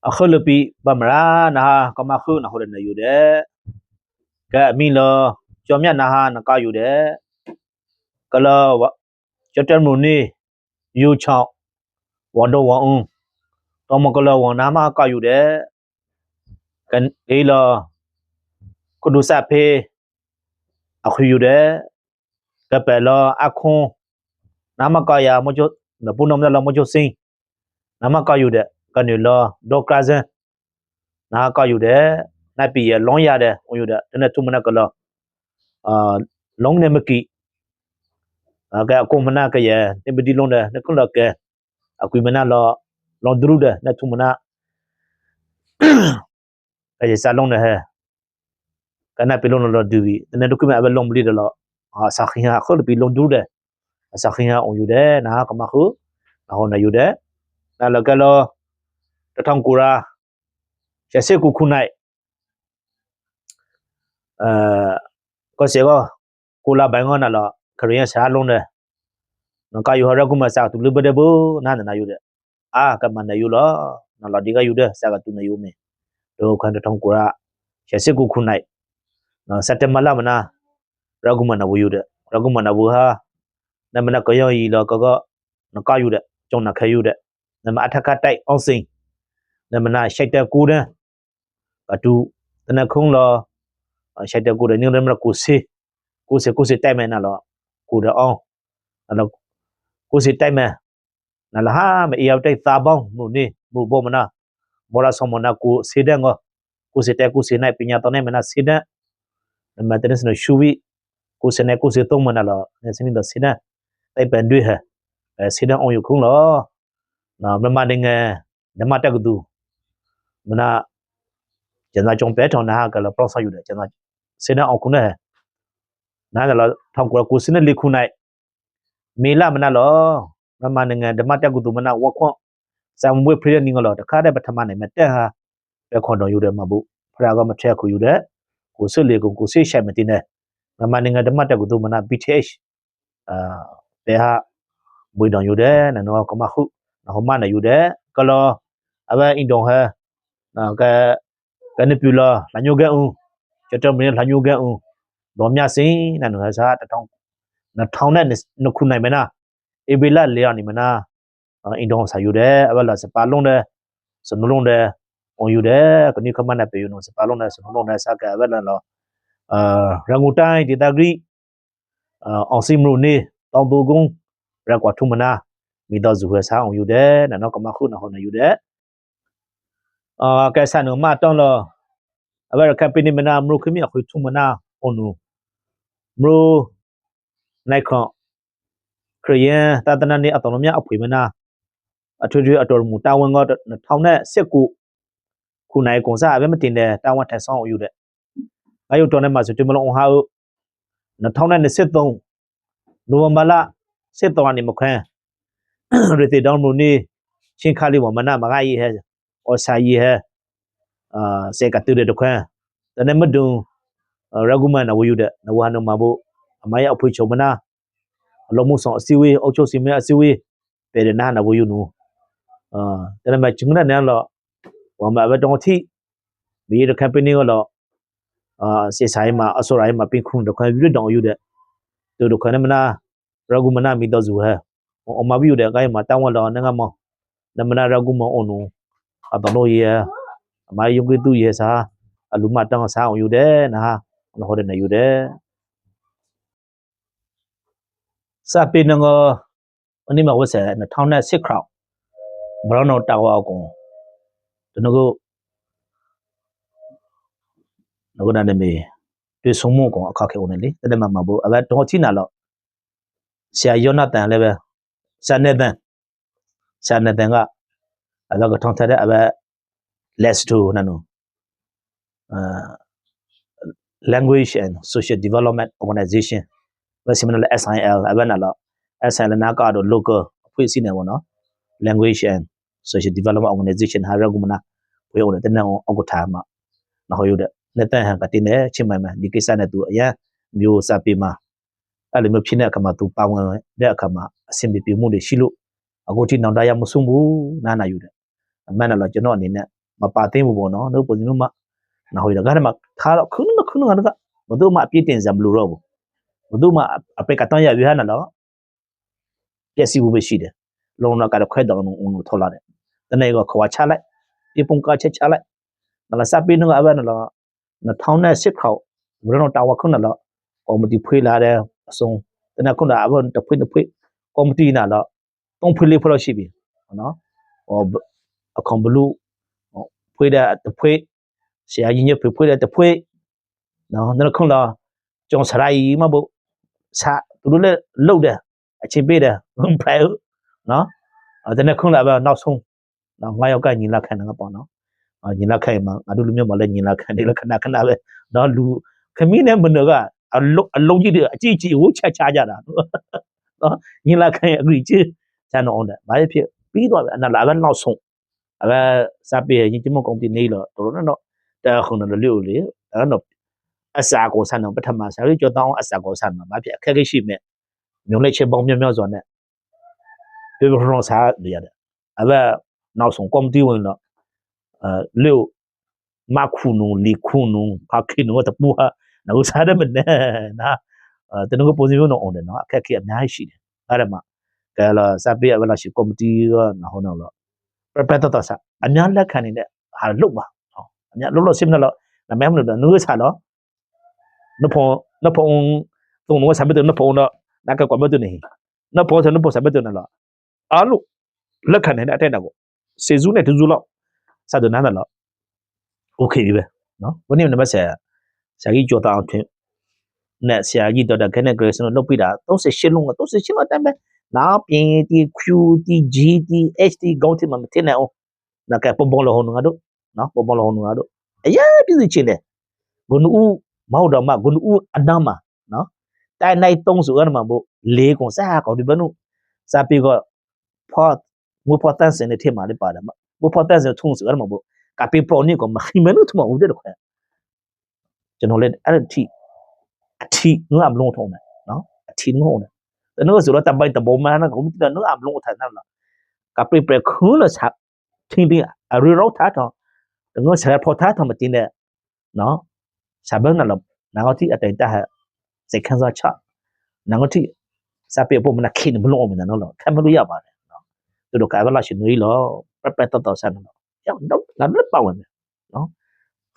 အခုလပီပမရာနာကမခုနာဟိုရနေယူတဲ့ကဲမီလောကျော်မြတ်နာဟာနကယူတဲ့ကလောကျတမူနီယူချောင်းဝန်တော်ဝန်ဦးတော်မကလောဝန်နာမကယူတဲ့ကန်အေးလောကုဒုစဖေအခုယူတဲ့ကပလောအခုနာမကရမကျနပုနမလောမကျစင်းနာမကယူတဲ့ကနေလောဒေါကရာဇန်နာကယူတဲ့နိုင်ပြီလောင်းရတဲ့ဝင်ယူတဲ့တနေ့သူမနကလောလုံးနေမကီကဲအကုမနာကရတင်ပဒီလုံးတဲ့နကလောကဲအကွေမနာလောလောဒရုတဲ့နသူမနာအဲစာလုံးတဲ့ကနပီလုံးလောဒူဘီတနေ့ဒုကမအဘလုံးဘလီတဲ့လောစာခိဟာခေါ်ပီလုံးဒူတဲ့စာခိဟာဝင်ယူတဲ့နာကမခုဟောနေယူတဲ့နာလကလောတထောင်ကူရာရှက်စစ်ကူခုနိုင်ก็เสียก็กูลาแบงก์นั่นแหละครียชาลงเลยนกอยู่หากูมาสักตุลิบเดบูนั่นน่ะอยู่เด้ก็มันน่ะอยู่ล่ะนั่นล่ะดีก็อยู่เด้สักตุน่ะอยู่มั้ยดูคันตองกูระเชสิกูคุไหนเซตมะละมนะรากูมันน่ะอยู่เด้รากูมันน่ะบูฮานั่นมันน่ะก็ยอีล่ะก็นกอยู่เด้จงน่ะแค่อยู่เด้นั่นมันอัทกะไต้อองซิงนั่นมันน่ะใช้แต่กูเด้ก็ดูตะนะคงล่ะใช้แต่กูเด้นี่มันกูสิไต้แม่นั่นล่ะกูเด้อองนั่นล่ะกูสิไต้แม่นั่นล่ะฮะไม่เอาไต้ตาบ้องนู่นนี่มู่บ่มันน่ะบ่ละสมนะกูสิเด้งกูสิแต่กูสิไหนปัญญาตอนนี้มันน่ะสิเด้นั่นมาแต่นี่สนชูวิกูสิไหนกูสิต้องมันน่ะล่ะนี่สินี่ล่ะสิเด้ไต้เป็นด้วยฮะสิเด้อองอยู่คงล่ะนะมันมาได้ไงนมาตะกดูมันน่ะကျန်စာကြုံပဲထောင်းနာကလပရော့ဆာယူတယ်ကျန်စာစနေအောင်ခုနဲ့နာကလထောင်ကိုကိုစနေလိခုနိုင်မေလာမနာလောမမနငဓမ္မတက်ကုတုမနာဝခွန်စံမွေဖရီနင်းလောတခါတဲ့ပထမနိုင်မတက်ဟာပဲခွန်တော်ယူတယ်မဘူးဖရာကမထက်ခုယူတယ်ကိုစစ်လေကိုစိရှိုင်မတင်နဲ့မမနငဓမ္မတက်ကုတုမနာ BTH ပဲဟာမွေတော်ယူတယ်နော်ကမခုနော်မနာယူတယ်ကလောအဘအင်ဒုံဟဲနော်ကနေပူလာလာညိုကဲဦးကျတမင်းလာညိုကဲဦးဒေါ်မြစင်းနန်ဟစားတထောင်2000နဲ့နခုနိုင်မနာအေဘီလာလေရနေမနာအင်ဒုံဆာယူတယ်အဘလာစပါလုံးတဲ့စနလုံးတဲ့ဝင်ယူတယ်ကနိခမနဲ့ပေယူနော်စပါလုံးတဲ့စနလုံးတဲ့စကဲအဘလာလောရန်ကုန်တိုင်းဒေတာဂရိအောင်စီမရုနေတောင်တူကုန်းရက်ကွာထုမနာမိတော်စုဝဲစားအောင်ယူတယ်နော်ကမခုနော်ဟောနေယူတယ်ကဲဆန်နမတောင်းလောအဘရကပနီမနာမရုခမီအခုထုမနာအွန်နူမရုနိုင်ခွန်ခရီးယန်တာတနာနေအတော်များအဖွေမနာအထွေထွေအတော်မူတာဝန်က2019ခုနိုင်ကွန်စားအဘမတင်တဲ့တာဝန်ထဆောင်ယူတဲ့အယုတော်နဲ့မှာဆိုတမလုံးဟာ2023နိုဝင်ဘာလ7ရက်နေ့မခွန်းရတေတောင်းမူနေချင်းခါလေးဝမနာမဂါရီဟဲဩစာရီဟဲစေကတူတဲ့တခွန်းတနေ့မဒုံရဂုမနဝယူတဲ့နဝနမဘအမယအဖွေချုံမနာအလုံးမှုဆောင်အစည်းဝေးအုပ်ချုပ်စီမအစည်းဝေးပေရနာနဝယူနူတနေ့မကျင်းတဲ့နော်ဝမဘတော်တိဘီရကမ်ပနီလောစေဆိုင်မှာအစောရိုင်းမှာပင်ခုတခွန်းပြီးတောင်ယူတဲ့တူတခွန်းမနာရဂုမနာမီတော်စုဟဲအမဘီယူတဲ့အကိုင်းမှာတောင်းဝလောနငမောနမနာရဂုမအုံနူအတော်လို့ရအမယုံကတူရစာအလူမတောင်းစားအောင်ယူတယ်နာဟောတယ်နေယူတယ်စပင်းငောအနိမဝဆဲ2006ခရောက်ဘရောင်းတော့တာဝါကောင်တနကိုနာနေမေတွေ့ဆုံမှုကောင်အခက်ခဲဝင်လေတဲ့မှာမဘောအဘတော်ချီနာတော့ဆရာယောနာတန်လည်းပဲဆာနေတန်ကအလောကထောင်းထားတဲ့အဘlet's do နော် language and social development organization ဘယ်စီမနလဲ SIL အဘနာလား SIL နာကတော့ local အဖွဲ့အစည်းနေပေါ့နော် language and social development organization ဟာရဂုမနာဝေးအောင်တဲ့နော်အကုထားမှာမဟုတ်ရတဲ့လက်တန်ဟန်ကတင်းနဲ့ချင်းမိုင်မှာဒီကိစ္စနဲ့သူအရင်မျိုးစာပေမှာအဲ့လိုမျိုးဖြစ်တဲ့အခါမှာသူပါဝင်တဲ့အခါမှာအဆင်ပြေမှုတွေရှိလို့အခုထိနောင်တရမဆုံးဘူးနာယူတယ်အမှန်တော့ကျွန်တော်အနေနဲ့ mà bà tên một bộ nó nếu bộ gì nó mà nào hồi đó cái mà khá là khứ nó cái một đôi mà biết tiền giảm lù rồi một đôi mà à phải cả tao giờ biết là nó cái gì cũng biết gì đấy lúc nó cả được khai đầu nó thò lại cái này có khóa trả lại đi bung cá trả lại là sao biết nó ở bên nó tháo này xếp khẩu rồi nó tao không là còn một tí phơi lại đây xong cái này không là ở bên tập phơi còn một tí nào đó không phơi lấy phơi xí bị nó không blue phơi đã tập phơi sẽ gì nhớ phơi đã tập phơi nó không là trong sài mà bộ sa tụi nó lâu đấy chỉ biết đấy không phải nó ở đây không là nào xong nó ngay ở cái nhìn là cái nó bỏ nó nhìn là cái mà ở đây mà lên nhìn là cái đấy là cái nào đấy nó lu cái mí này mình nữa à lâu gì được chỉ uống cha ra đó nhìn là cái gì chứ cha nó đấy bây giờ biết rồi là cái nào xong à sao bây giờ những cái công ty này rồi tụi nó đã không là liều liều nó asa ko san no pathama sa ri cho taw asa ko san no ba phitအခက်ခဲရှိမဲ့မျိုးလိုက်ချက်ပေါင်းများများစွာနဲ့ပြေပရောစာရရတယ်အဲ့ဒါနောက်ဆုံးကော်မတီဝင်တော့လေမခုနုလီခုနုဖခိနုတပူဟာနောက်စားတယ်မနဲ့နာတနုကပုံစံမျိုးတော့အောင်တယ်နော်အခက်ခဲအများကြီးရှိတယ်အဲ့ဒါမှကဲလာစပေးရလာရှိကော်မတီကနော်ဟုတ်တော့ပတတဆာအများလက်ခံနေတဲ့ဟာလုတ်ပါဟောအများလုတ်စစ်မလို့နမဲမလို့နုစားတော့nó phong tung nó sampai tu nó phong đó nak ke kwam tu ni nó phong nó phong sampai tu na lo alu lekhan ne atai na ko sezu ne tu zu lo sa tu na na lo okay bi be no woni ne ba sa gi jo ta ang thwen ne sia gi to da kene grace no lok pi da 38 လုံး38မှာတိုင်းပဲနောက်ပြင်ဒီ Q ဒီ G ဒီ H ဒီကောင်းတိမှာမတင်နိုင်အောင်နာကပုံပုံလောဟောငါတို့နော်ပုံပုံလောဟောငါတို့အရေးပြည့်စုံချင်းတယ်ဘုံဦးမဟုတ်တော့မှဂုဏဦးအနမ်းမှာနော်တိုင်နိုင်3ဆိုရမှာမို့4ကွန်စားကောဒီဘနုစာပေကဖော့ငွေဖော့တန်းစင်တဲ့ထင်မှာလေးပါတယ်ငွေဖော့တန်းစင်ထုံးဆိုရမှာမို့ကပေပေါ်နေကမခိမနုထမဦးတဲ့ခွဲကျွန်တော်လည်းအဲ့ဒီအထီငါမလုံးထုံးတယ်နော်အထီငုံတယ်တနည်းဆိုတော့တပိုက်တဘုံမနာကဘုံတနည်းအမလုံးထိုင်တယ်လားကပေပရခုလစားထင်းပြီးအရီရောထားတော့တငေါဆရာဖော်ထားတော့မတင်တဲ့နော်sabar na nangoti atai ta sai khan sa cha nangoti sa pe po mana khin bu lo ma na lo khan ma lu ya ba le no tu do ka ba la shin nui lo pat to sa no ya no na lu pa wan no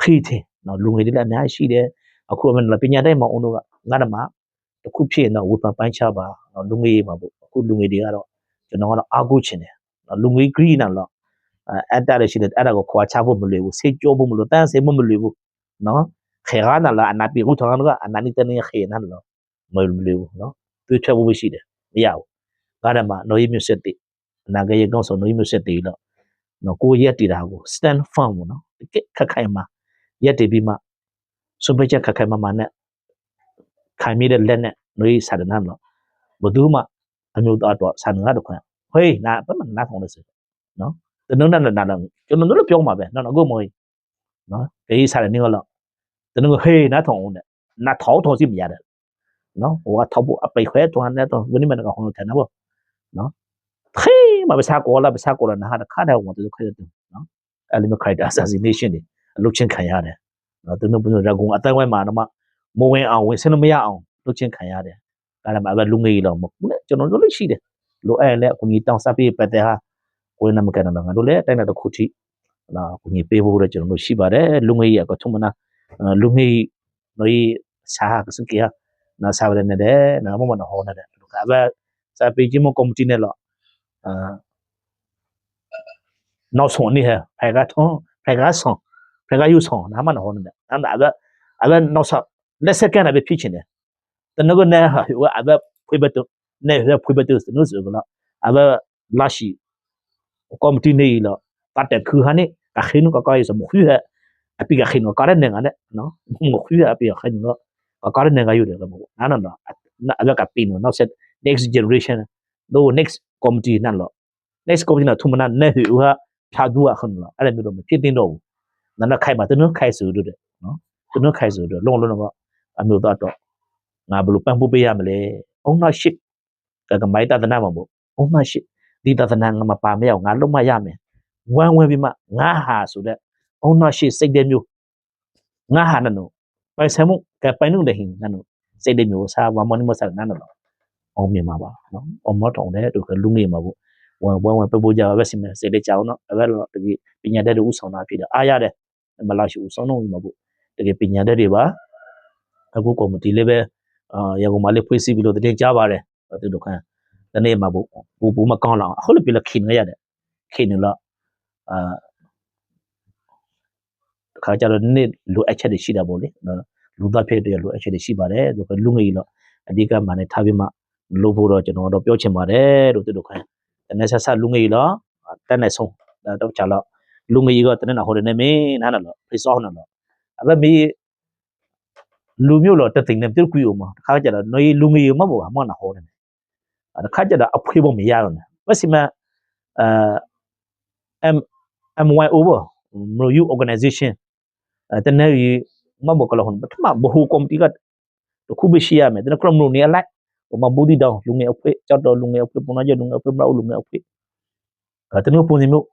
khi the no lu ngai de la nya shi de aku man la pinya dai ma on do ga nga da ma taku phit no wu pa pai cha ba no lu ngai ma bu aku lu ngai de ga doကျွန်တော်ကတော့အားကိုးချင်တယ်လူငွေ green နာတော့အတက်ရရှိတယ်အဲ့ဒါကိုခွာချဖို့မလွယ်ဘူးဆေးကြောဖို့မလွယ်တန်းဆေးမလွယ်ဘူးနော်ခေရနာလာအနာပီကူထောင်းကအနာနိတနေခေနာလောမလွယ်ဘူးနော်သူချက်ဖို့ရှိတယ်မရဘူးဒါရမှာနိုယီမြစ်စစ်တီနာဂရေကောင်းဆိုနိုယီမြစ်စစ်တီလို့နော်ကိုရက်တီတာကို stand firm နော်ခက်ခိုင်မှာရက်တီပြီးမှစွန်ပချက်ခက်ခိုင်မှာနဲ့ခိုင်မိတဲ့လက်နဲ့နိုယီစာဒနာလို့ဘသူမှအမျိုးသားတော့ဆန်ငါတော့ခွန်းဟေးနာဘယ်မှာနားထောင်လို့ဆိုနော်တနုံနာနာကျွန်တော်တို့ပြောမှာပဲနော်အခုမဟုတ်နော်ဒီစာရနေတော့တနုံဟေးနားထောင်အောင်နဲ့နားထောင်စီမရတယ်နော်ဟိုကထောက်ဖို့အပိတ်ခွဲတွန်းနေတော့ဝင်းမနကဟောင်းတယ်နော်နော်ခေးမပစာကောလာနာဟာခါတဲ့ဝန်တူခွဲတယ်နော်အဲ့လိုမျိုး character assassination တွေအလုပ်ချင်းခံရတယ်နော်သူတို့ဘယ်လိုရကုံအတိုင်းဝိုင်းမှာတော့မဝင်အောင်ဝင်စနမရအောင်လုပ်ချင်းခံရတယ်ဒါလည်းမလူငယ်တော့မဟုတ်ဘူးကျွန်တော်တို့လည်းရှိတယ်လိုအဲ့လည်းအကူကြီးတောင်းစားပေးပတ်တဲ့ဟာကိုယ်နမကန်တော့ငါတို့လည်းတိုင်းတဲ့ခုထိနော်အကူကြီးပေးဖို့လည်းကျွန်တော်တို့ရှိပါတယ်လူငယ်ကြီးကထုံမနာလူငယ်တို့စားကစကီယာနာစားရနေတယ်နာမမနဟောနေတယ်လူကပဲစာပေကြီးမကွန်တီနဲ့လောနောက်ဆုံးနေဟဲဖကထုံဖကယူဆောင်နာမနဟောနေတယ်အဲ့ဒါနောက်ဆက်လက်စကန်ပဲဖြစ်ချင်တယ်တနကနေဟာအဘဖွေဘတ်နေဖွေဘတ်စနုစကလာအဘလာရှိကွန်တီနေလောပတ်တဲ့ခူဟာနေအခင်းကကောရစမခွေအပိကခင်းကရနေငါနဲ့နော်မခွေအပိကခင်းကကရနေငါယူတယ်ကမနာနော်အဘကပင်းနောက်ဆက် next generation no next committee นั่นหรอ next committee น่ะทุมนาเนหือว่าพาดูอ่ะคนหรออะไรไม่รู้มันဖြစ်တင်တော့นั่นน่ะใครมาตัวนึงใครสู่ด้วยเนาะตัวนึงใครสู่ด้วยลงก็အမျိုးသားတော့ငါဘယ်လိုပန်းပိုးပေးရမလဲအုံနောက်ရှိကမိုက်တာတနာမှာပေါ့အုံနောက်ရှိဒီတသနာငါမပါမရအောင်ငါလုံးမရမယ်ဝမ်းဝဲပြီးမှငါဟာဆိုတဲ့ ownership စိတ်တဲ့မျိုးငါဟာနော်ပိုင်ဆိုင်မှုကပိုင်နှုတ်တဲ့ဟင်းနော်စိတ်တဲ့မျိုးစားဝါမနီမဆာနာနော်အောင်မြင်မှာပါနော်အောင်မတော်တဲ့သူကလူငယ်မှာပေါ့ဝင်ပပကြပါပဲစီမစိတ်တဲ့ကြောင်းနော်အဲ့တော့တကယ်ပညာတတ်တွေဥဆောင်တာဖြစ်တယ်အားရတယ်မလားရှိဥဆောင်တော့မှာပေါ့တကယ်ပညာတတ်တွေပါအခုကော်မတီလေးပဲရကုန်မှာလေးဖွဲ့စည်းပြီးတော့တင်ကြပါတယ်သူတို့ခံတနေ့မှာပေါ့ပူမကောင်းလောက်အခုလည်းပြလခင်ရရတယ်ခင်လို့ခါကြတော့နေ့လူအချက်တွေရှိတာပေါ့လေလူသားဖြစ်တဲ့လူအချက်တွေရှိပါတယ်သူကလူငယ်လို့အဓိကမှလည်းထားပြီးမှလို့ဖို့တော့ကျွန်တော်တော့ပြောချင်ပါတယ်လို့သူတို့ခိုင်းတနေ့ဆက်ဆက်လူငယ်လို့တက်နေဆုံးတော့ချလာလူငယ်ကတနေ့ဟိုနေမင်းနားနော်ဖိစောနော်အဲ့ဒါမီလူမျိုးလို့တသိနေပြုတ်ကွေးအောင်မှာခါကြတော့နော်လူငယ်မဘောမနာဟောတယ်ခါကြတော့အဖွေးဖို့မရတော့ဘူးဝစီမMYO ဘောမလို့ you organization တနေ့မဘောကလဟွန်ပထမဘဟုကော်မတီကတခုဘရှိရမယ်တနကရမလို့နေလိုက်မဘူဒီတောင်လူငယ်အဖွေးကြောက်တော်လူငယ်အဖွေးပုံနာကျလူငယ်အဖွေးမလို့လူငယ်အဖွေးတနေ့ပုံစံမျိုး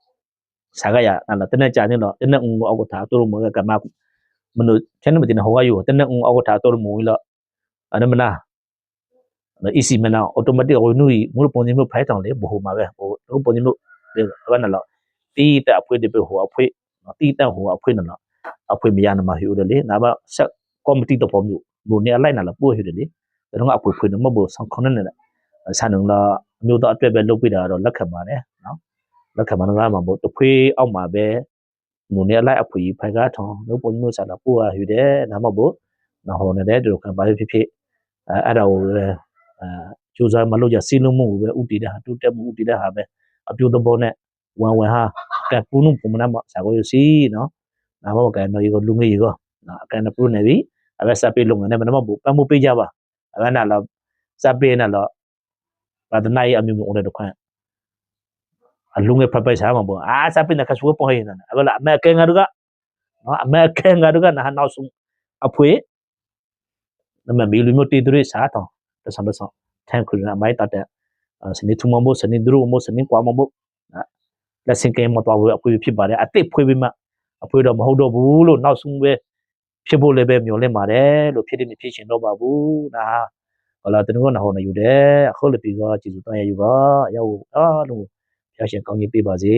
စားရအဲ့တနေ့ကြာနေတော့တနေ့အောက်ထားတို့မကမမလို့ချမ်းမတင်ဟောယူတနေ့အောက်ထားတို့မူလို့အဲ့မနာeasy မနာ automatic ဝင်နူမလို့ပုံစံမျိုးဖိုက်တောင်လေဘဟုမှာပဲဟိုပုံစံမျိုးဘာနလို့တီးတဲ့အဖွေးတပဟိုအဖွေးတီးတဲ့ဟိုအဖွေးနော်အဖွေးမရနမှာဟိုတယ်လေနာမဆက်ကော်မတီတော့ပုံမျိုးဘုံနေလိုက်နာလာပို့ဟိုတယ်လေတော့အဖွေးဖွေးမဘောဆောင်ခွန်းနဲ့ဆန်တော့မျိုးတော့အတွက်ပဲလုပ်ပြတာတော့လက်ခံပါတယ်နော်လက်ခံမှာတော့မှာဘောတဖွေးအောက်မှာပဲဘုံနေလိုက်အဖွေးဖိုက်ကထောင်းလို့ပုံမျိုးစားလာပို့ဟိုတယ်နာမဘောနော်ဟိုနေတဲ့တို့ကဘာဖြစ်ဖြစ်အဲ့ဒါကိုကျိုးစားမလို့ကြစီလုံးမှုပဲဥတီတဲ့ဟာတူတက်မှုဥတီတဲ့ဟာပဲအပြိုးသဘောနဲ့ဝန်ဟာကပူနုပုံမနာမစာကိုစီနော်နာမကနော်ရေကိုလူငယ်ရေကိုနော်အကန်ပူနေပြီအဲ့ဒါစပေးလုံးနဲ့မနမဘူပတ်မှုပေးကြပါအဲ့ဒါနာတော့စပေးနေတော့ဘာတနာရအမျိုးမျိုးတဲ့တော့ခွန်းအလူငယ်ဖက်ပိုက်စားမှာပေါ့စပေးနေကဆူပေါ်ဟင်းနေအဲ့ဒါအမေကန်ငါတို့ကနော်အမေကန်ငါတို့ကနာနောက်ဆုံးအဖွေးနမမီလူမျိုးတေးတွေစားတော့တဆန်ထန်ခုနာမိုက်တတဲ့စနေထူမမို့စနေဒရူမို့စနေကွာမို့လက်စင်ကဲမတော်ဘူးအဖွေးဖြစ်ပါတယ်အတိတ်ဖွေးပြီးမှအဖွေးတော့မဟုတ်တော့ဘူးလို့နောက်ဆုံးပဲဖြစ်ဖို့လည်းပဲမျှော်လင့်ပါတယ်လို့ဖြစ်နေဖြစ်ရှင်တော့ပါဘူးဒါဟောလာတင်ကောနာဟောနေယူတယ်အခုလည်းပြီးတော့ကျေစုတောင်းရယူပါရောက်လို့ဖျားရှင်ကောင်းကြီးပေးပါစေ